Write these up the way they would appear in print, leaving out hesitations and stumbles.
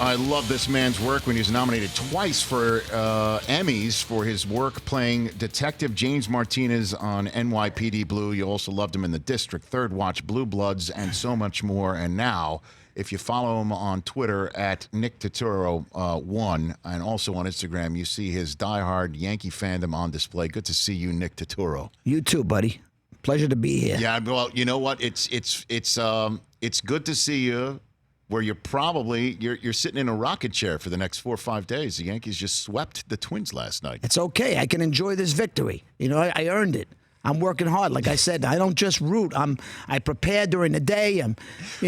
I love this man's work when he was nominated twice for Emmys for his work playing Detective James Martinez on NYPD Blue. You also loved him in The District, Third Watch, Blue Bloods, and so much more. And now, if you follow him on Twitter at Nick Turturro 1 and also on Instagram, you see his diehard Yankee fandom on display. Good to see you, Nick Turturro. You too, buddy. Pleasure to be here. Yeah, well, you know what? It's good to see you. Where you're sitting in a rocket chair for the next 4 or 5 days. The Yankees just swept the Twins last night. It's okay. I can enjoy this victory. You know, I earned it. I'm working hard. Like I said, I don't just root. I prepare during the day. Hold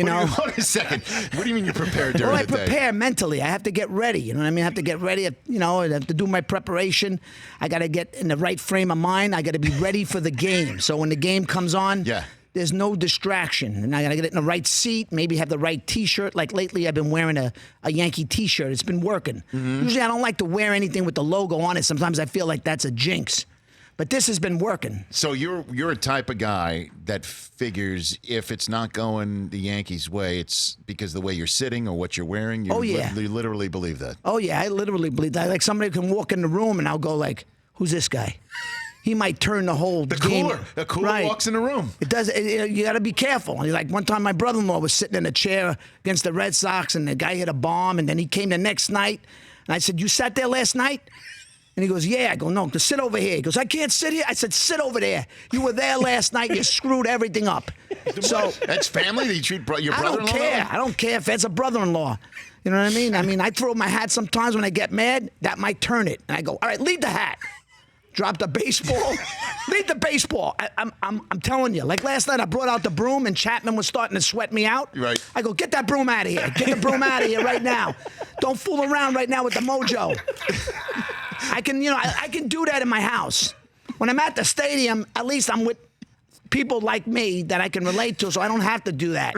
on a second. What do you mean you prepare during the day? Well, I prepare mentally. I have to get ready. You know what I mean? I have to get ready. You know, I have to do my preparation. I got to get in the right frame of mind. I got to be ready for the game. So when the game comes on, there's no distraction. And I got to get it in the right seat, maybe have the right T-shirt. Like lately, I've been wearing a Yankee T-shirt. It's been working. Mm-hmm. Usually, I don't like to wear anything with the logo on it. Sometimes I feel like that's a jinx. But this has been working. So you're a type of guy that figures if it's not going the Yankees' way, it's because of the way you're sitting or what you're wearing. You you literally believe that. Oh, yeah, I literally believe that. Like somebody can walk in the room and I'll go like, who's this guy? He might turn the whole game. The cooler walks in the room. It does. You got to be careful. Like one time, my brother-in-law was sitting in a chair against the Red Sox, and the guy hit a bomb, and then he came the next night, and I said, "You sat there last night?" And he goes, "Yeah." I go, "No, just sit over here." He goes, "I can't sit here." I said, "Sit over there. You were there last night. You screwed everything up." So that's family. You treat your brother-in-law. I don't care if that's a brother-in-law. You know what I mean? I throw my hat sometimes when I get mad. That might turn it, and I go, "All right, leave the hat." Drop the baseball. Leave the baseball. I'm telling you. Like last night, I brought out the broom, and Chapman was starting to sweat me out. Right. I go, get that broom out of here. Get the broom out of here right now. Don't fool around right now with the mojo. I can do that in my house. When I'm at the stadium, at least I'm with people like me that I can relate to, so I don't have to do that.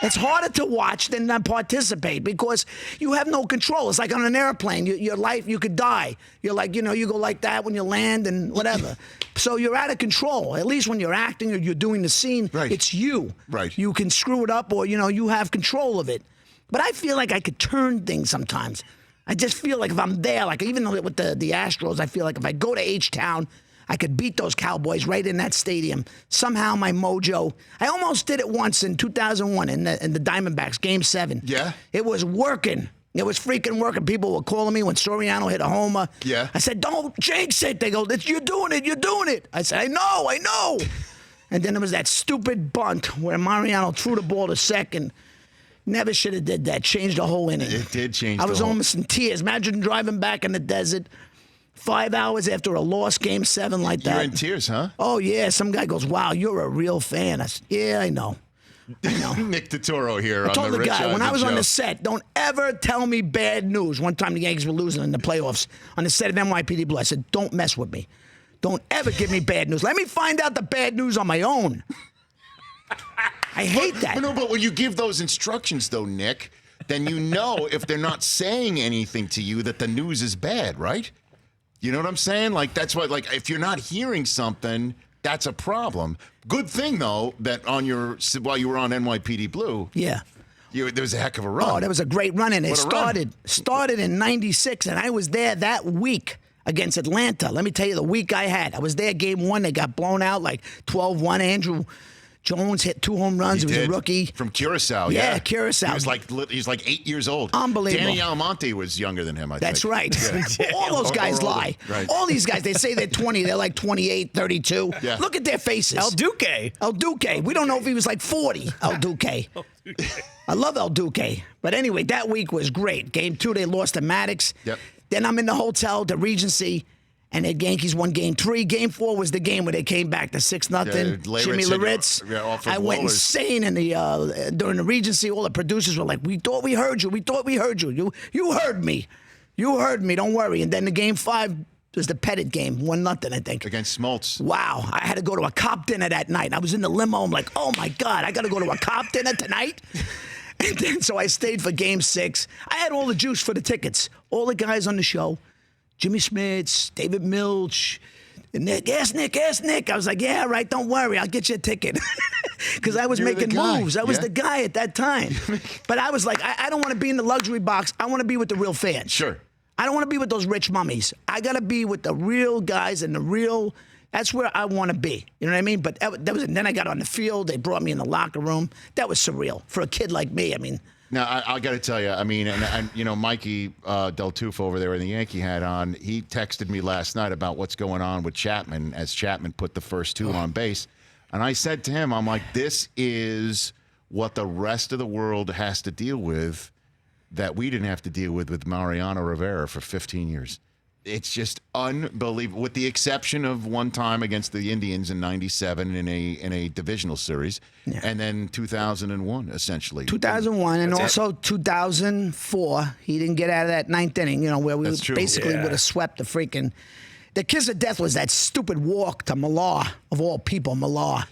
It's harder to watch than to participate because you have no control. It's like on an airplane. Your life, you could die. You're like, you go like that when you land and whatever. So you're out of control. At least when you're acting or you're doing the scene, it's you. Right. You can screw it up or, you have control of it. But I feel like I could turn things sometimes. I just feel like if I'm there, like even with the Astros, I feel like if I go to H-Town, I could beat those Cowboys right in that stadium. Somehow my mojo. I almost did it once in 2001 in the Diamondbacks, Game 7. Yeah? It was working. It was freaking working. People were calling me when Soriano hit a homer. Yeah. I said, don't jinx it. They go, you're doing it. You're doing it. I said, I know. And then there was that stupid bunt where Mariano threw the ball to second. Never should have did that. Changed the whole inning. It did change I was almost in tears. Imagine driving back in the desert 5 hours after a lost Game 7 like that. You're in tears, huh? Oh, yeah. Some guy goes, wow, you're a real fan. I said, yeah, I know. Nick Turturro here. I told the guy, when I was on the set, don't ever tell me bad news. One time the Yankees were losing in the playoffs on the set of NYPD Blue. I said, don't mess with me. Don't ever give me bad news. Let me find out the bad news on my own. I hate that. But when you give those instructions, though, Nick, then you know if they're not saying anything to you that the news is bad, right? You know what I'm saying? Like, that's why, like, if you're not hearing something, that's a problem. Good thing, though, that while you were on NYPD Blue, there was a heck of a run. Oh, there was a great run, and it started in '96, and I was there that week against Atlanta. Let me tell you the week I had. I was there Game 1. They got blown out like 12-1. Andrew Jones hit 2 home runs. He was a rookie. From Curacao, yeah. Curacao. He was like 8 years old. Unbelievable. Danny Almonte was younger than him, I think. That's right. Yeah. All those guys lie. Right. All these guys, they say they're 20. They're like 28, 32. Yeah. Look at their faces. El Duque. We don't know if he was like 40. El Duque. I love El Duque. But anyway, that week was great. Game 2, they lost to Maddox. Yep. Then I'm in the hotel, the Regency. And the Yankees won Game 3. Game 4 was the game where they came back to 6-0. Jimmy Loritz. I went insane in during the Regency. All the producers were like, "We thought we heard you. We thought we heard you. You heard me. You heard me. Don't worry." And then the Game 5 was the Pettit game, 1-0, I think. Against Smoltz. Wow. I had to go to a cop dinner that night. I was in the limo. I'm like, oh my God, I got to go to a cop dinner tonight? And then so I stayed for Game 6. I had all the juice for the tickets. All the guys on the show. Jimmy Smits, David Milch, and Nick, ask Nick. I was like, yeah, right, don't worry, I'll get you a ticket. because I was You're the making guy. moves. I was Yeah. the guy at that time. But I was like, I don't want to be in the luxury box. I want to be with the real fans. Sure. I don't want to be with those rich mummies. I got to be with the real guys and the real. That's where I want to be. You know what I mean? But that was. And then I got on the field. They brought me in the locker room. That was surreal for a kid like me. I mean. Now, I got to tell you, I mean, and you know, Mikey Del Tufo over there in the Yankee hat on, he texted me last night about what's going on with Chapman as Chapman put the first two on base. And I said to him, I'm like, this is what the rest of the world has to deal with that we didn't have to deal with Mariano Rivera for 15 years. It's just unbelievable, with the exception of one time against the Indians in '97 in a divisional series, and then 2001 essentially. 2001 and That's also 2004. He didn't get out of that ninth inning. You know where we That's true. basically would have swept the freaking. The kiss of death was that stupid walk to Millar of all people, Millar.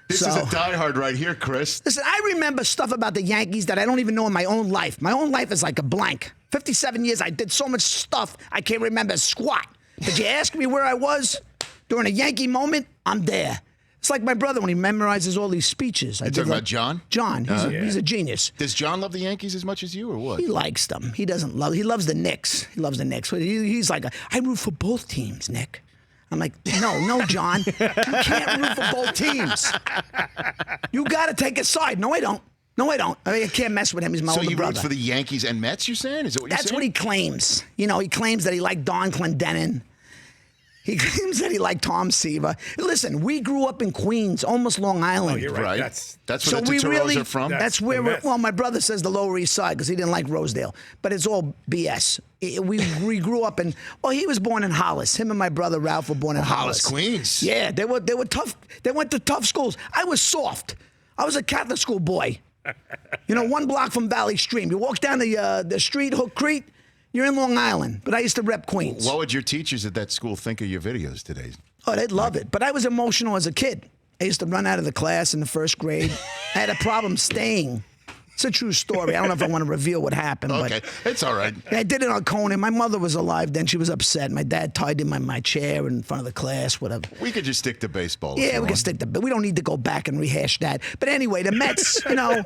This is a diehard right here, Chris. Listen, I remember stuff about the Yankees that I don't even know in my own life. My own life is like a blank. 57 years, I did so much stuff, I can't remember squat. But you ask me where I was during a Yankee moment, I'm there. It's like my brother when he memorizes all these speeches. You talking about John? John, he's a genius. Does John love the Yankees as much as you, or what? He likes them. He loves the Knicks. He loves the Knicks. He's like, I root for both teams, Nick. I'm like, no, John. You can't root for both teams. You got to take a side. No, I don't. I mean, I can't mess with him. He's my older brother. So he roots for the Yankees and Mets, you're saying? Is that what you're saying? That's what he claims. You know, he claims that he liked Don Clendenin. He claims that he liked Tom Seaver. Listen, we grew up in Queens, almost Long Island. Oh, you're right. That's where the Turturros are from? That's where well, my brother says the Lower East Side because he didn't like Rosedale. But it's all BS. We grew up in, well, he was born in Hollis. Him and my brother Ralph were born in Hollis. Queens. Yeah, they were tough. They went to tough schools. I was soft. I was a Catholic school boy. You know, 1 block from Valley Stream. You walk down the street, Hook Creek, you're in Long Island. But I used to rep Queens. What would your teachers at that school think of your videos today? Oh, they'd love it. But I was emotional as a kid. I used to run out of the class in the first grade. I had a problem staying. It's a true story. I don't know if I want to reveal what happened. Okay, it's all right. I did it on Conan. My mother was alive then. She was upset. My dad tied in my chair in front of the class, whatever. We could just stick to baseball. Yeah, we can stick to. We don't need to go back and rehash that. But anyway, the Mets, you know,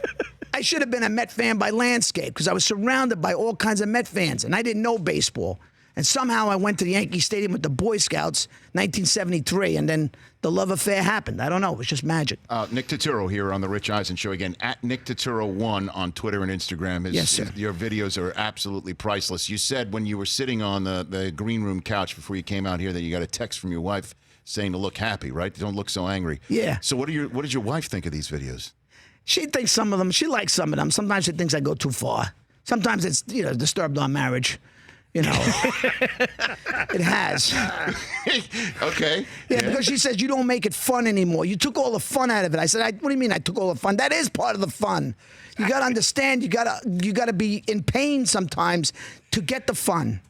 I should have been a Met fan by landscape because I was surrounded by all kinds of Met fans, and I didn't know baseball. And somehow I went to the Yankee Stadium with the Boy Scouts, 1973, and then the love affair happened. I don't know. It was just magic. Nick Turturro here on the Rich Eisen Show again, at Nick Turturro1 on Twitter and Instagram. Yes, sir. Your videos are absolutely priceless. You said when you were sitting on the green room couch before you came out here that you got a text from your wife saying to look happy, right? Don't look so angry. Yeah. So what did your wife think of these videos? She thinks some of them. She likes some of them. Sometimes she thinks I go too far. Sometimes it's, you know, disturbed our marriage. You know, it has. Okay. Yeah, because she says you don't make it fun anymore. You took all the fun out of it. I said, what do you mean I took all the fun? That is part of the fun. You got to understand. You got to be in pain sometimes to get the fun.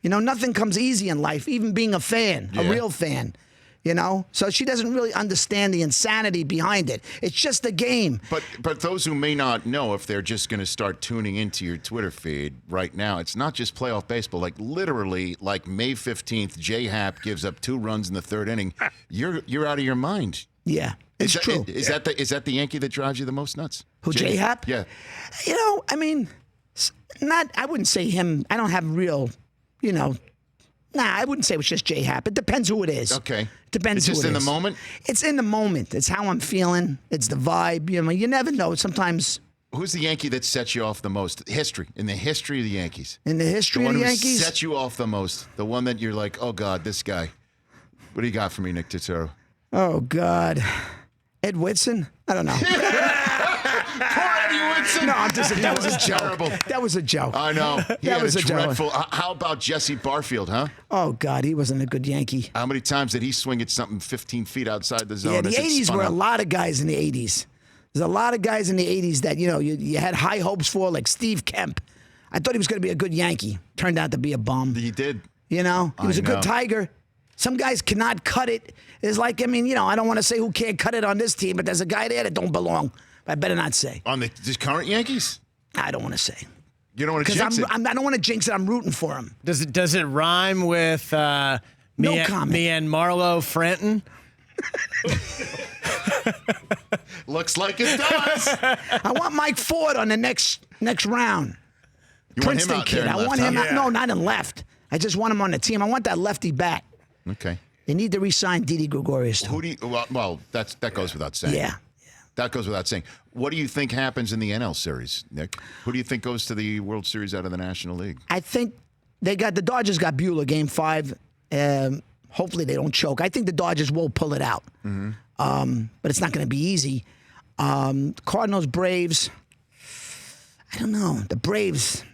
You know, nothing comes easy in life. Even being a fan, a real fan. You know, so she doesn't really understand the insanity behind it. It's just a game. But those who may not know, if they're just going to start tuning into your Twitter feed right now, it's not just playoff baseball. Like literally, like May 15th, J Happ gives up 2 runs in the 3rd inning. You're out of your mind. Yeah, it's true. Is that the Yankee that drives you the most nuts? Who, J Happ? Yeah. You know, I mean, I wouldn't say him. I don't have real, you know. Nah, I wouldn't say it was just J Happ. It depends who it is. Okay. Depends who it is. It's just in the moment? It's in the moment. It's how I'm feeling. It's the vibe. You know, you never know. Sometimes. Who's the Yankee that sets you off the most? In the history of the Yankees. In the history of the Yankees? The one who sets you off the most. The one that you're like, oh, God, this guy. What do you got for me, Nick Turturro? Oh, God. Ed Whitson? I don't know. Poor Eddie Whitson. No, that was a joke. Terrible. That was a joke. I know. That was a dreadful. How about Jesse Barfield, huh? Oh, God, he wasn't a good Yankee. How many times did he swing at something 15 feet outside the zone? Yeah, the 80s were a lot of guys in the 80s. There's a lot of guys in the 80s that, you know, you had high hopes for, like Steve Kemp. I thought he was going to be a good Yankee. Turned out to be a bum. He did. You know, he was a good Tiger. Some guys cannot cut it. It's like, I mean, you know, I don't want to say who can't cut it on this team, but there's a guy there that don't belong. I better not say. On the current Yankees? I don't want to say. You don't want to jinx it? I don't want to jinx it. I'm rooting for him. Does it rhyme with no comment. me and Marlo Franton? Looks like it does. I want Mike Ford on the next round. You want him Princeton out kid. there in I left, want him huh? out. No, not in left. I just want him on the team. I want that lefty bat. Okay. They need to re-sign Didi Gregorius too. Who do you? Well, that goes without saying. Yeah. That goes without saying. What do you think happens in the NL Series, Nick? Who do you think goes to the World Series out of the National League? I think the Dodgers got Buehler Game 5. Hopefully they don't choke. I think the Dodgers will pull it out. But it's not going to be easy. Cardinals, Braves. I don't know. The Braves.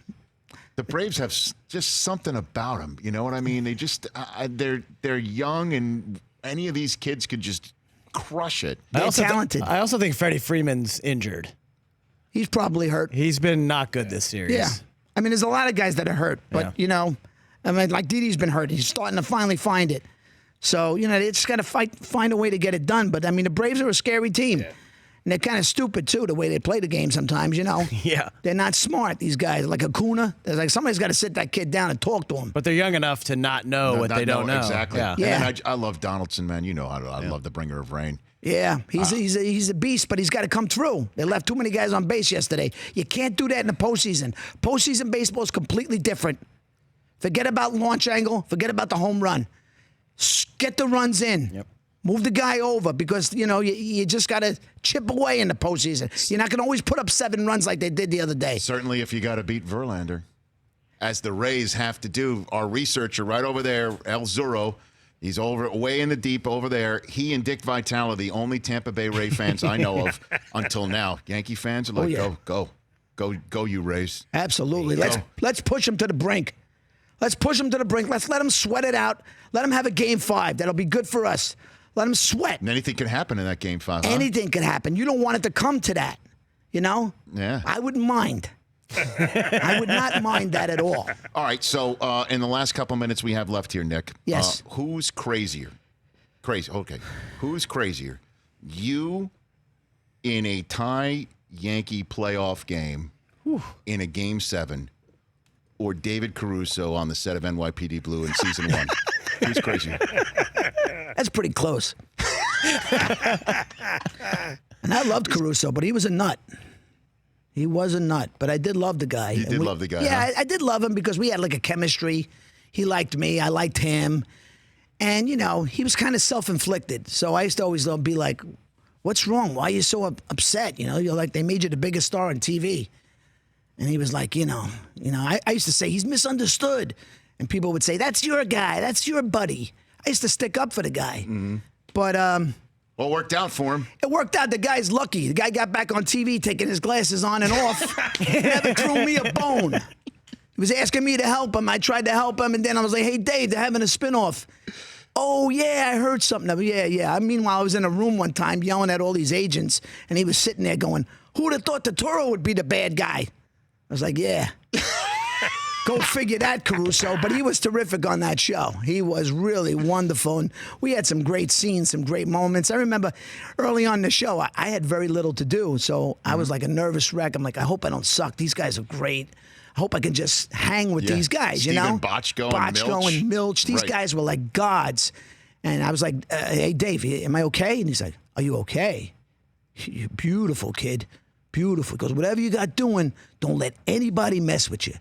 The Braves have just something about them. You know what I mean? They just they're young, and any of these kids could just crush it. They're talented. I also think Freddie Freeman's injured. He's probably hurt. He's been not good this series. Yeah. I mean, there's a lot of guys that are hurt. But, Yeah. I mean, like Didi's been hurt. He's starting to finally find it. So, they just got to find a way to get it done. But, I mean, the Braves are a scary team. Yeah. And they're kind of stupid, too, the way they play the game sometimes, Yeah. They're not smart, these guys. Like Acuna. There's like somebody's got to sit that kid down and talk to him. But they're young enough to not know what they don't know. Exactly. Yeah. Yeah. And I love Donaldson, man. You know how I love the bringer of rain. Yeah, he's a beast, but he's got to come through. They left too many guys on base yesterday. You can't do that in the postseason. Postseason baseball is completely different. Forget about launch angle. Forget about the home run. Get the runs in. Yep. Move the guy over because, you just got to chip away in the postseason. You're not going to always put up 7 runs like they did the other day. Certainly if you got to beat Verlander, as the Rays have to do. Our researcher right over there, El Zuro, he's way in the deep over there. He and Dick Vitale are the only Tampa Bay Ray fans I know of until now. Yankee fans are like, go, you Rays. Absolutely. Let's push them to the brink. Let's push them to the brink. Let's let them sweat it out. Let them have a Game 5. That'll be good for us. Let them sweat. And anything can happen in that Game 5, huh? Anything can happen. You don't want it to come to that, Yeah. I wouldn't mind. I would not mind that at all. All right, so in the last couple minutes we have left here, Nick. Yes. Who's crazier? Okay. Who's crazier? You in a tie Yankee playoff game in a Game 7, or David Caruso on the set of NYPD Blue in Season 1? Who's crazier? That's pretty close. And I loved Caruso, but he was a nut. He was a nut, but I did love the guy. You did love the guy, Yeah, huh? I did love him because we had like a chemistry. He liked me. I liked him. And, he was kind of self-inflicted. So I used to always be like, what's wrong? Why are you so upset? You're like, they made you the biggest star on TV. And he was like, I used to say, he's misunderstood. And people would say, that's your guy. That's your buddy. I used to stick up for the guy. Mm-hmm. But Well, it worked out for him. it worked out. The guy's lucky. The guy got back on TV taking his glasses on and off. He never threw me a bone. He was asking me to help him. I tried to help him. And then I was like, hey, Dave, they're having a spinoff. Oh, yeah, I heard something. Yeah. Meanwhile, I was in a room one time yelling at all these agents. And he was sitting there going, who would have thought Turturro would be the bad guy? I was like, yeah. Go figure that, Caruso. But he was terrific on that show. He was really wonderful. And we had some great scenes, some great moments. I remember early on in the show, I had very little to do. So I was like a nervous wreck. I'm like, I hope I don't suck. These guys are great. I hope I can just hang with these guys, Steven Bochco and Milch. These guys were like gods. And I was like, hey, Dave, am I okay? And he's like, are you okay? You're beautiful, kid. Beautiful. He goes, whatever you got doing, don't let anybody mess with you.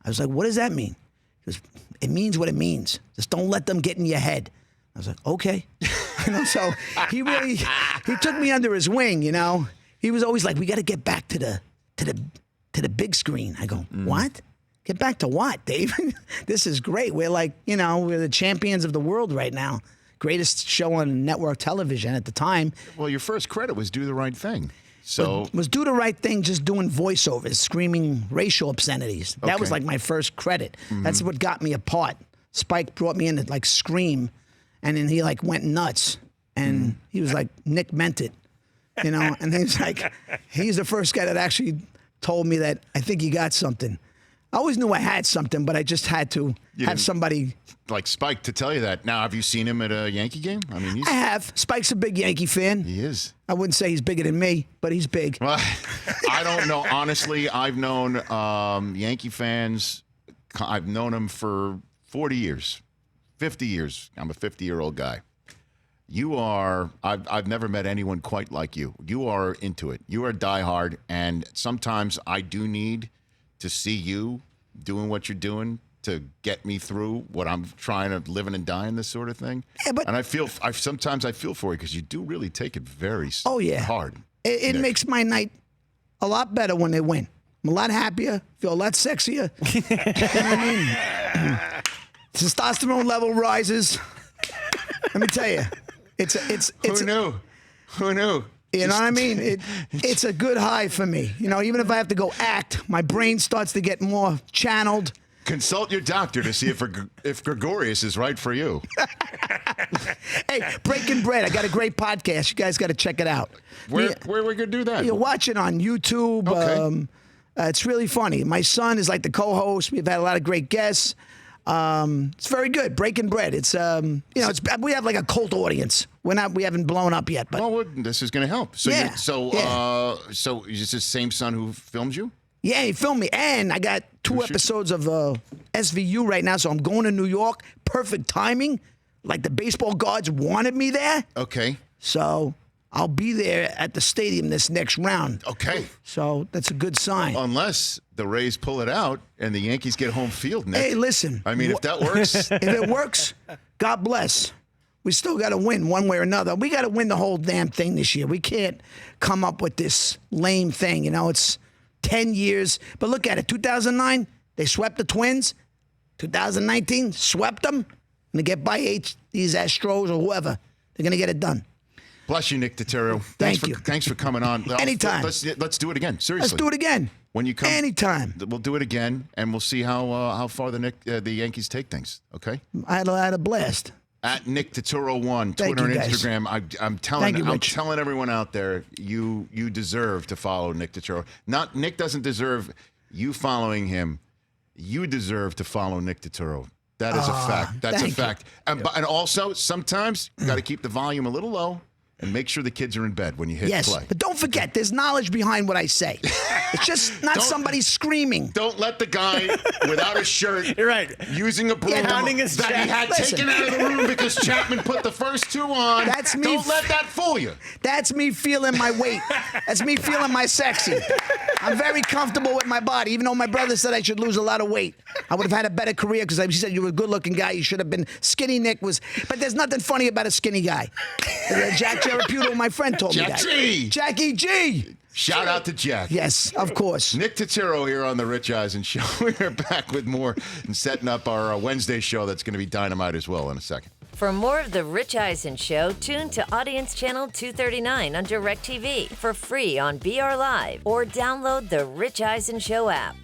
I was like, what does that mean? He goes, it means what it means. Just don't let them get in your head. I was like, okay. So he took me under his wing, He was always like, we got to get back to the big screen. I go, what? Get back to what, Dave? This is great. We're like, we're the champions of the world right now. Greatest show on network television at the time. Well, your first credit was Do the Right Thing. So was Do the Right Thing, just doing voiceovers, screaming racial obscenities. That was like my first credit. That's what got me apart. Spike brought me in to like scream, and then he like went nuts. And he was like, Nick meant it, And he's like, he's the first guy that actually told me that I think you got something. I always knew I had something, but I just had to have somebody like Spike to tell you that. Now, have you seen him at a Yankee game? I mean, I have. Spike's a big Yankee fan. He is. I wouldn't say he's bigger than me, but he's big. Well, I don't know. Honestly, I've known Yankee fans. I've known them for 40 years, 50 years. I'm a 50-year-old guy. You are. I've never met anyone quite like you. You are into it. You are diehard, and sometimes I do need to see you doing what you're doing to get me through what I'm trying to living and dying, this sort of thing. Yeah, but and sometimes I feel for you because you do really take it very hard. It makes my night a lot better when they win. I'm a lot happier, feel a lot sexier. You know what I mean? Testosterone level rises. Let me tell you, it's Who knew? Who knew? You know what I mean? It's a good high for me. You know, even if I have to go act, my brain starts to get more channeled. Consult your doctor to see if Gregorius is right for you. Hey, Breaking Bread, I got a great podcast. You guys got to check it out. Where are we going to do that? You watch it on YouTube. Okay. It's really funny. My son is like the co-host. We've had a lot of great guests. It's very good. Breaking Bread. It's we have like a cult audience. We haven't blown up yet, but this is going to help. So yeah. So is this the same son who filmed you? Yeah, he filmed me, and I got 2 episodes of SVU right now. So I'm going to New York. Perfect timing. Like the baseball gods wanted me there. Okay. So I'll be there at the stadium this next round. Okay. So that's a good sign. Unless the Rays pull it out and the Yankees get home field, Nick. Hey, listen. I mean, if that works. If it works, God bless. We still got to win one way or another. We got to win the whole damn thing this year. We can't come up with this lame thing. You know, it's 10 years. But look at it. 2009, they swept the Twins. 2019, swept them. And they get by these Astros or whoever. They're going to get it done. Bless you, Nick Turturro. Thank you. Thanks for coming on. Anytime. Let's do it again. Seriously. Let's do it again. When you come, anytime. We'll do it again, and we'll see how far the Yankees take things. Okay. I had a blast. At Nick Turturro 1, Thank Twitter you, and guys. Instagram. I'm telling everyone out there, you deserve to follow Nick Turturro. Nick doesn't deserve you following him. You deserve to follow Nick Turturro. That is a fact. That's a fact. And also, sometimes you got to keep the volume a little low and make sure the kids are in bed when you hit play. But don't forget, there's knowledge behind what I say. It's just not somebody screaming. Don't let the guy without a shirt You're right. using a broom pounding his that he chest. had taken out of the room because Chapman put the first 2 on. That's me. Don't let that fool you. That's me feeling my weight. That's me feeling my sexy. I'm very comfortable with my body, even though my brother said I should lose a lot of weight. I would have had a better career because he said you were a good-looking guy. You should have been skinny. Nick was, but there's nothing funny about a skinny guy. Jack Jaraputo, my friend, told me that. Jackie G. Shout out to Jack. Yes, of course. Nick Turturro here on the Rich Eisen Show. We're back with more and setting up our Wednesday show that's going to be dynamite as well in a second. For more of The Rich Eisen Show, tune to Audience Channel 239 on DirecTV for free on BR Live or download the Rich Eisen Show app.